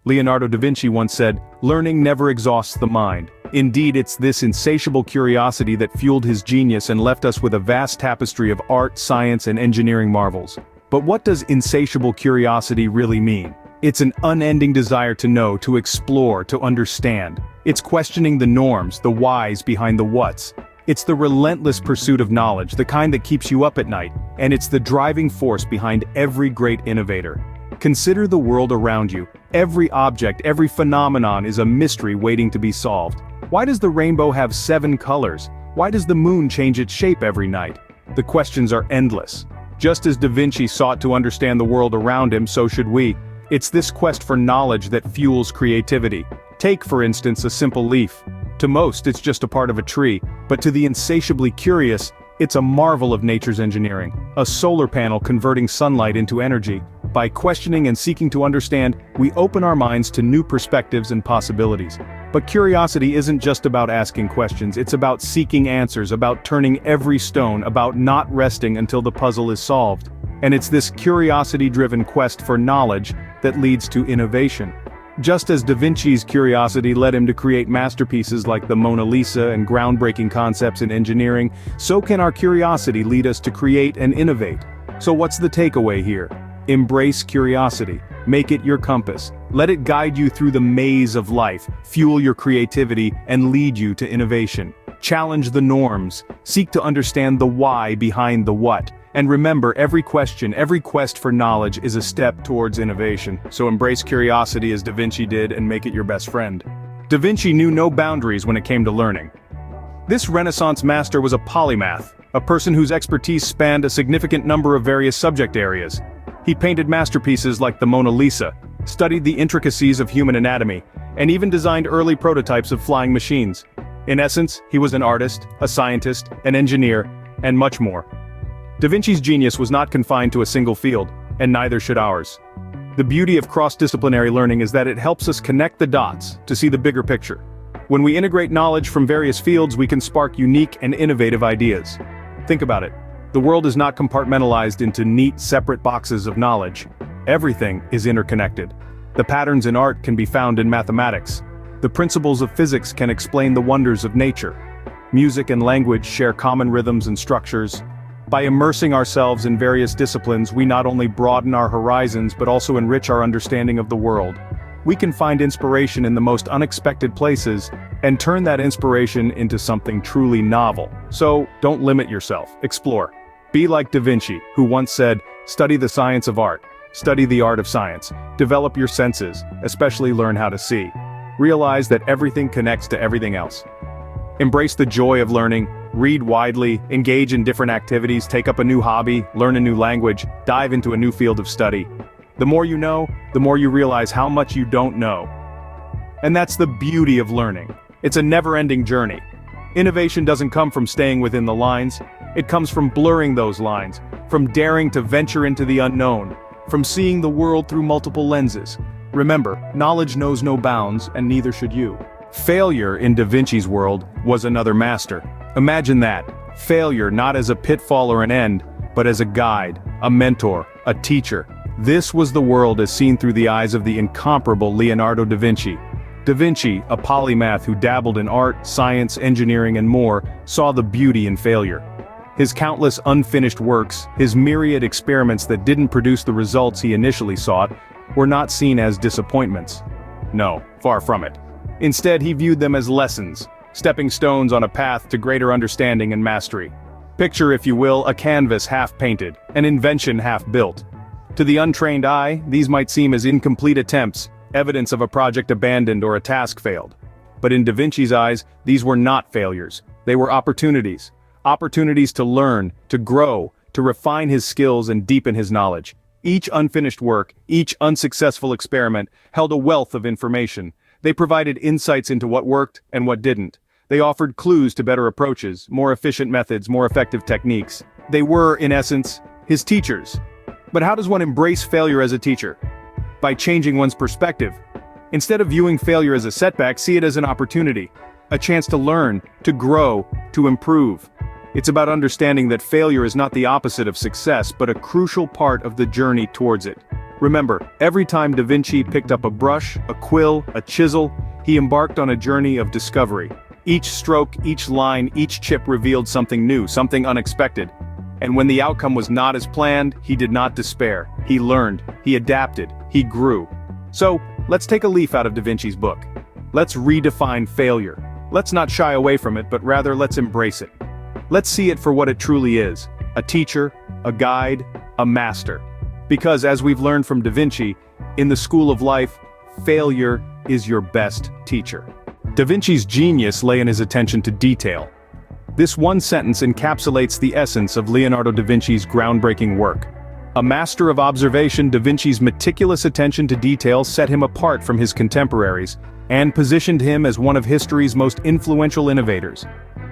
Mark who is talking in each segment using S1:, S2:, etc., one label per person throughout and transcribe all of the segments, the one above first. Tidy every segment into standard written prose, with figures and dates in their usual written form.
S1: Leonardo da Vinci once said, "Learning never exhausts the mind." Indeed, it's this insatiable curiosity that fueled his genius and left us with a vast tapestry of art, science, and engineering marvels. But what does insatiable curiosity really mean? It's an unending desire to know, to explore, to understand. It's questioning the norms, the whys behind the whats. It's the relentless pursuit of knowledge, the kind that keeps you up at night, and it's the driving force behind every great innovator. Consider the world around you. Every object, every phenomenon is a mystery waiting to be solved. Why does the rainbow have 7 colors? Why does the moon change its shape every night? The questions are endless. Just as Da Vinci sought to understand the world around him, so should we. It's this quest for knowledge that fuels creativity. Take, for instance, a simple leaf. To most, it's just a part of a tree, but to the insatiably curious, it's a marvel of nature's engineering. A solar panel converting sunlight into energy. By questioning and seeking to understand, we open our minds to new perspectives and possibilities. But curiosity isn't just about asking questions, it's about seeking answers, about turning every stone, about not resting until the puzzle is solved. And it's this curiosity-driven quest for knowledge that leads to innovation. Just as Da Vinci's curiosity led him to create masterpieces like the Mona Lisa and groundbreaking concepts in engineering, so can our curiosity lead us to create and innovate. So what's the takeaway here? Embrace curiosity. Make it your compass. Let it guide you through the maze of life, fuel your creativity, and lead you to innovation. Challenge the norms. Seek to understand the why behind the what. And remember, every question, every quest for knowledge is a step towards innovation. So embrace curiosity as Da Vinci did and make it your best friend. Da Vinci knew no boundaries when it came to learning. This Renaissance master was a polymath, a person whose expertise spanned a significant number of various subject areas. He painted masterpieces like the Mona Lisa, studied the intricacies of human anatomy, and even designed early prototypes of flying machines. In essence, he was an artist, a scientist, an engineer, and much more. Da Vinci's genius was not confined to a single field, and neither should ours. The beauty of cross-disciplinary learning is that it helps us connect the dots to see the bigger picture. When we integrate knowledge from various fields, we can spark unique and innovative ideas. Think about it. The world is not compartmentalized into neat, separate boxes of knowledge. Everything is interconnected. The patterns in art can be found in mathematics. The principles of physics can explain the wonders of nature. Music and language share common rhythms and structures. By immersing ourselves in various disciplines, we not only broaden our horizons but also enrich our understanding of the world. We can find inspiration in the most unexpected places and turn that inspiration into something truly novel. So, don't limit yourself, explore. Be like Da Vinci, who once said, "Study the science of art. Study the art of science. Develop your senses, especially learn how to see. Realize that everything connects to everything else." Embrace the joy of learning, read widely, engage in different activities, take up a new hobby, learn a new language, dive into a new field of study. The more you know, the more you realize how much you don't know. And that's the beauty of learning. It's a never-ending journey. Innovation doesn't come from staying within the lines. It comes from blurring those lines, from daring to venture into the unknown, from seeing the world through multiple lenses. Remember, knowledge knows no bounds, and neither should you. Failure in Da Vinci's world was another master. Imagine that. Failure not as a pitfall or an end, but as a guide, a mentor, a teacher. This was the world as seen through the eyes of the incomparable Leonardo da Vinci. Da Vinci, a polymath who dabbled in art, science, engineering, and more, saw the beauty in failure. His countless unfinished works, his myriad experiments that didn't produce the results he initially sought, were not seen as disappointments. No, far from it. Instead, he viewed them as lessons, stepping stones on a path to greater understanding and mastery. Picture, if you will, a canvas half-painted, an invention half-built. To the untrained eye, these might seem as incomplete attempts, evidence of a project abandoned or a task failed. But in Da Vinci's eyes, these were not failures. They were opportunities. Opportunities to learn, to grow, to refine his skills and deepen his knowledge. Each unfinished work, each unsuccessful experiment, held a wealth of information. They provided insights into what worked and what didn't. They offered clues to better approaches, more efficient methods, more effective techniques. They were, in essence, his teachers. But how does one embrace failure as a teacher? By changing one's perspective. Instead of viewing failure as a setback, see it as an opportunity. A chance to learn, to grow, to improve. It's about understanding that failure is not the opposite of success, but a crucial part of the journey towards it. Remember, every time Da Vinci picked up a brush, a quill, a chisel, he embarked on a journey of discovery. Each stroke, each line, each chip revealed something new, something unexpected. And when the outcome was not as planned, he did not despair. He learned, he adapted, he grew. So, let's take a leaf out of Da Vinci's book. Let's redefine failure. Let's not shy away from it, but rather let's embrace it. Let's see it for what it truly is: a teacher, a guide, a master. Because as we've learned from Da Vinci, in the school of life, failure is your best teacher. Da Vinci's genius lay in his attention to detail. This one sentence encapsulates the essence of Leonardo da Vinci's groundbreaking work. A master of observation, Da Vinci's meticulous attention to detail set him apart from his contemporaries and positioned him as one of history's most influential innovators.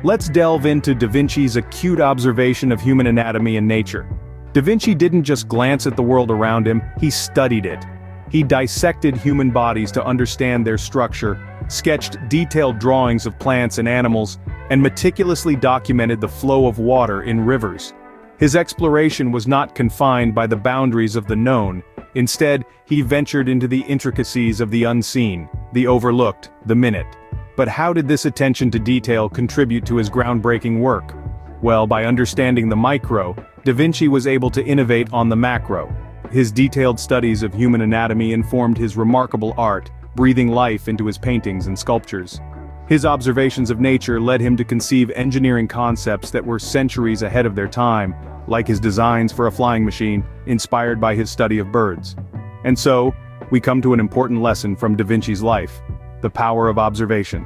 S1: Let's delve into Da Vinci's acute observation of human anatomy and nature. Da Vinci didn't just glance at the world around him, he studied it. He dissected human bodies to understand their structure, sketched detailed drawings of plants and animals, and meticulously documented the flow of water in rivers. His exploration was not confined by the boundaries of the known. Instead, he ventured into the intricacies of the unseen, the overlooked, the minute. But how did this attention to detail contribute to his groundbreaking work? Well, by understanding the micro, Da Vinci was able to innovate on the macro. His detailed studies of human anatomy informed his remarkable art, breathing life into his paintings and sculptures. His observations of nature led him to conceive engineering concepts that were centuries ahead of their time, like his designs for a flying machine, inspired by his study of birds. And so, we come to an important lesson from Da Vinci's life: the power of observation.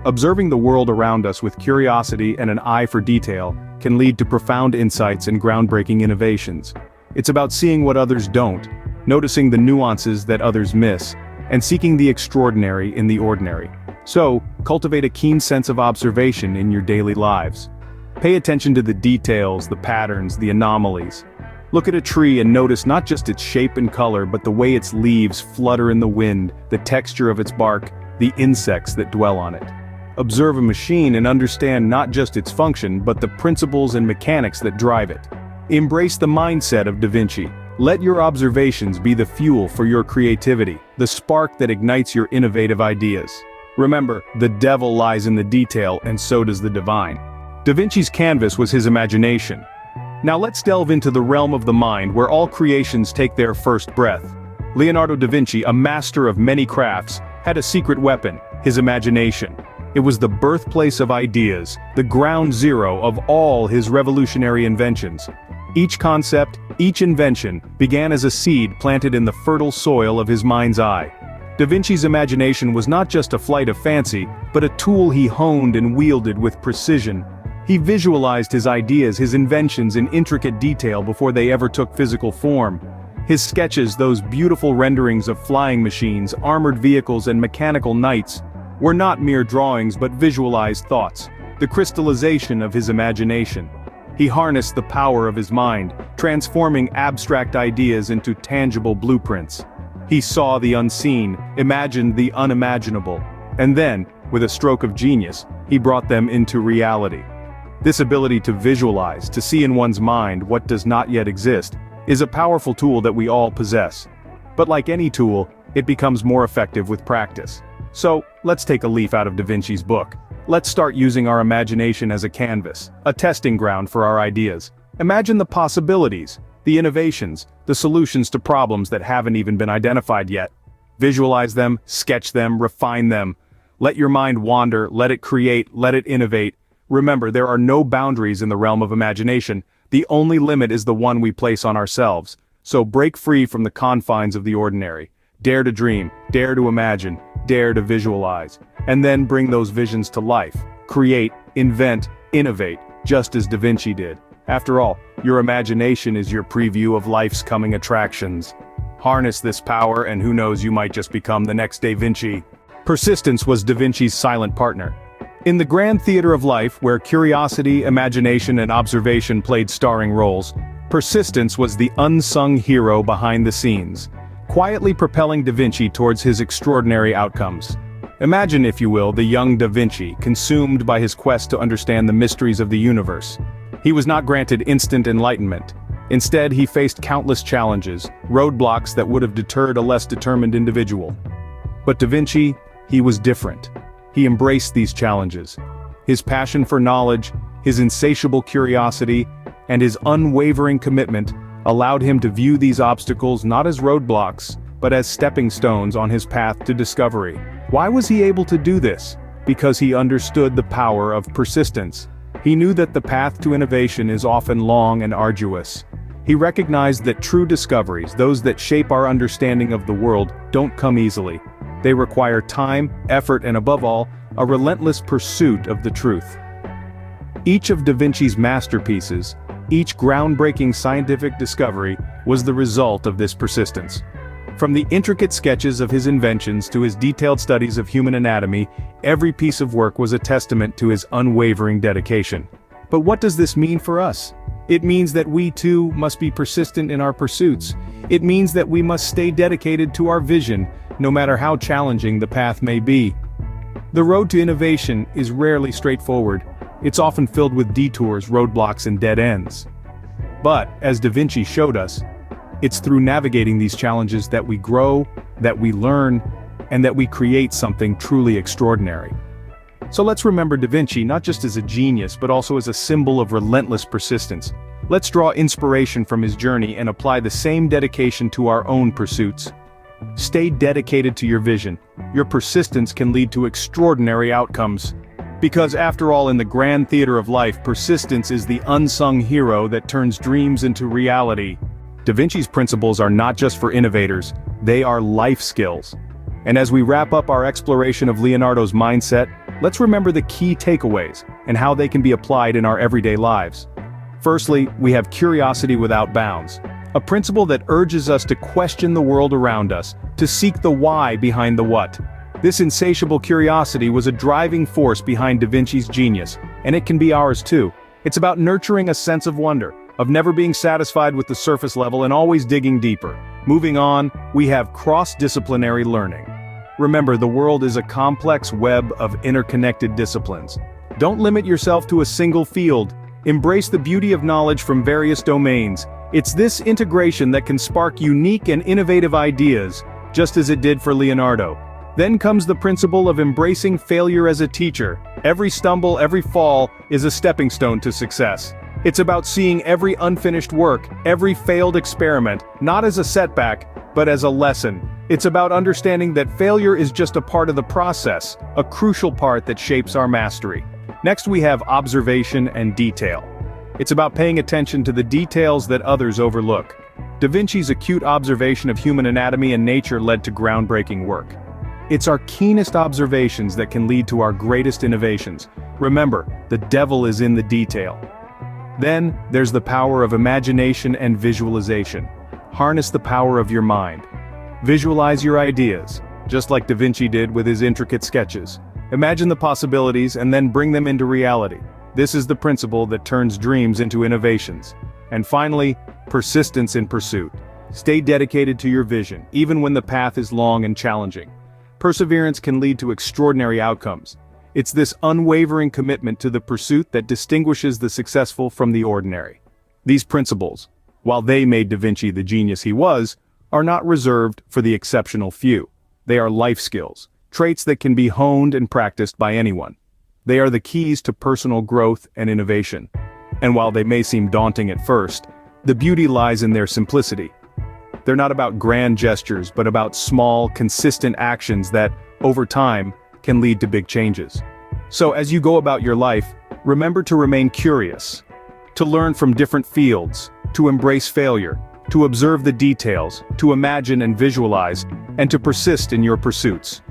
S1: Observing the world around us with curiosity and an eye for detail can lead to profound insights and groundbreaking innovations. It's about seeing what others don't, noticing the nuances that others miss, and seeking the extraordinary in the ordinary. So, cultivate a keen sense of observation in your daily lives. Pay attention to the details, the patterns, the anomalies. Look at a tree and notice not just its shape and color, but the way its leaves flutter in the wind, the texture of its bark, the insects that dwell on it. Observe a machine and understand not just its function, but the principles and mechanics that drive it. Embrace the mindset of Da Vinci. Let your observations be the fuel for your creativity, the spark that ignites your innovative ideas. Remember, the devil lies in the detail, and so does the divine. Da Vinci's canvas was his imagination. Now let's delve into the realm of the mind, where all creations take their first breath. Leonardo da Vinci, a master of many crafts, had a secret weapon: his imagination. It was the birthplace of ideas, the ground zero of all his revolutionary inventions. Each concept, each invention, began as a seed planted in the fertile soil of his mind's eye. Da Vinci's imagination was not just a flight of fancy, but a tool he honed and wielded with precision. He visualized his ideas, his inventions in intricate detail before they ever took physical form. His sketches, those beautiful renderings of flying machines, armored vehicles, and mechanical knights, were not mere drawings but visualized thoughts, the crystallization of his imagination. He harnessed the power of his mind, transforming abstract ideas into tangible blueprints. He saw the unseen, imagined the unimaginable, and then, with a stroke of genius, he brought them into reality. This ability to visualize, to see in one's mind what does not yet exist, is a powerful tool that we all possess. But like any tool, it becomes more effective with practice. So, let's take a leaf out of Da Vinci's book. Let's start using our imagination as a canvas, a testing ground for our ideas. Imagine the possibilities, the innovations, the solutions to problems that haven't even been identified yet. Visualize them, sketch them, refine them. Let your mind wander, let it create, let it innovate. Remember, there are no boundaries in the realm of imagination. The only limit is the one we place on ourselves. So break free from the confines of the ordinary. Dare to dream, dare to imagine, dare to visualize, and then bring those visions to life. Create, invent, innovate, just as Da Vinci did. After all, your imagination is your preview of life's coming attractions. Harness this power, and who knows, you might just become the next Da Vinci. Persistence was Da Vinci's silent partner. In the grand theater of life, where curiosity, imagination, and observation played starring roles, persistence was the unsung hero behind the scenes, quietly propelling Da Vinci towards his extraordinary outcomes. Imagine, if you will, the young Da Vinci, consumed by his quest to understand the mysteries of the universe. He was not granted instant enlightenment. Instead, he faced countless challenges, roadblocks that would have deterred a less determined individual. But Da Vinci, he was different. He embraced these challenges. His passion for knowledge, his insatiable curiosity, and his unwavering commitment allowed him to view these obstacles not as roadblocks, but as stepping stones on his path to discovery. Why was he able to do this? Because he understood the power of persistence. He knew that the path to innovation is often long and arduous. He recognized that true discoveries, those that shape our understanding of the world, don't come easily. They require time, effort, and above all, a relentless pursuit of the truth. Each of Da Vinci's masterpieces, each groundbreaking scientific discovery, was the result of this persistence. From the intricate sketches of his inventions to his detailed studies of human anatomy, every piece of work was a testament to his unwavering dedication. But what does this mean for us? It means that we too must be persistent in our pursuits. It means that we must stay dedicated to our vision, no matter how challenging the path may be. The road to innovation is rarely straightforward. It's often filled with detours, roadblocks, and dead ends. But, as Da Vinci showed us, it's through navigating these challenges that we grow, that we learn, and that we create something truly extraordinary. So let's remember Da Vinci not just as a genius but also as a symbol of relentless persistence. Let's draw inspiration from his journey and apply the same dedication to our own pursuits. Stay dedicated to your vision. Your persistence can lead to extraordinary outcomes. Because after all, in the grand theater of life, persistence is the unsung hero that turns dreams into reality. Da Vinci's principles are not just for innovators, they are life skills. And as we wrap up our exploration of Leonardo's mindset, let's remember the key takeaways and how they can be applied in our everyday lives. Firstly, we have curiosity without bounds, a principle that urges us to question the world around us, to seek the why behind the what. This insatiable curiosity was a driving force behind Da Vinci's genius, and it can be ours too. It's about nurturing a sense of wonder, of never being satisfied with the surface level and always digging deeper. Moving on, we have cross-disciplinary learning. Remember, the world is a complex web of interconnected disciplines. Don't limit yourself to a single field. Embrace the beauty of knowledge from various domains. It's this integration that can spark unique and innovative ideas, just as it did for Leonardo. Then comes the principle of embracing failure as a teacher. Every stumble, every fall, is a stepping stone to success. It's about seeing every unfinished work, every failed experiment, not as a setback, but as a lesson. It's about understanding that failure is just a part of the process, a crucial part that shapes our mastery. Next, we have observation and detail. It's about paying attention to the details that others overlook. Da Vinci's acute observation of human anatomy and nature led to groundbreaking work. It's our keenest observations that can lead to our greatest innovations. Remember, the devil is in the detail. Then, there's the power of imagination and visualization. Harness the power of your mind. Visualize your ideas, just like Da Vinci did with his intricate sketches. Imagine the possibilities and then bring them into reality. This is the principle that turns dreams into innovations. And finally, persistence in pursuit. Stay dedicated to your vision, even when the path is long and challenging. Perseverance can lead to extraordinary outcomes. It's this unwavering commitment to the pursuit that distinguishes the successful from the ordinary. These principles, while they made Da Vinci the genius he was, are not reserved for the exceptional few. They are life skills, traits that can be honed and practiced by anyone. They are the keys to personal growth and innovation. And while they may seem daunting at first, the beauty lies in their simplicity. They're not about grand gestures, but about small, consistent actions that, over time, can lead to big changes. So as you go about your life, remember to remain curious, to learn from different fields, to embrace failure, to observe the details, to imagine and visualize, and to persist in your pursuits.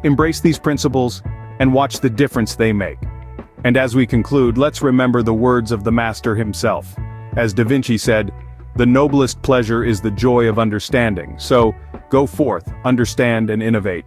S1: Embrace these principles and watch the difference they make. And as we conclude, let's remember the words of the master himself. As Da Vinci said, "The noblest pleasure is the joy of understanding." So, go forth, understand and innovate.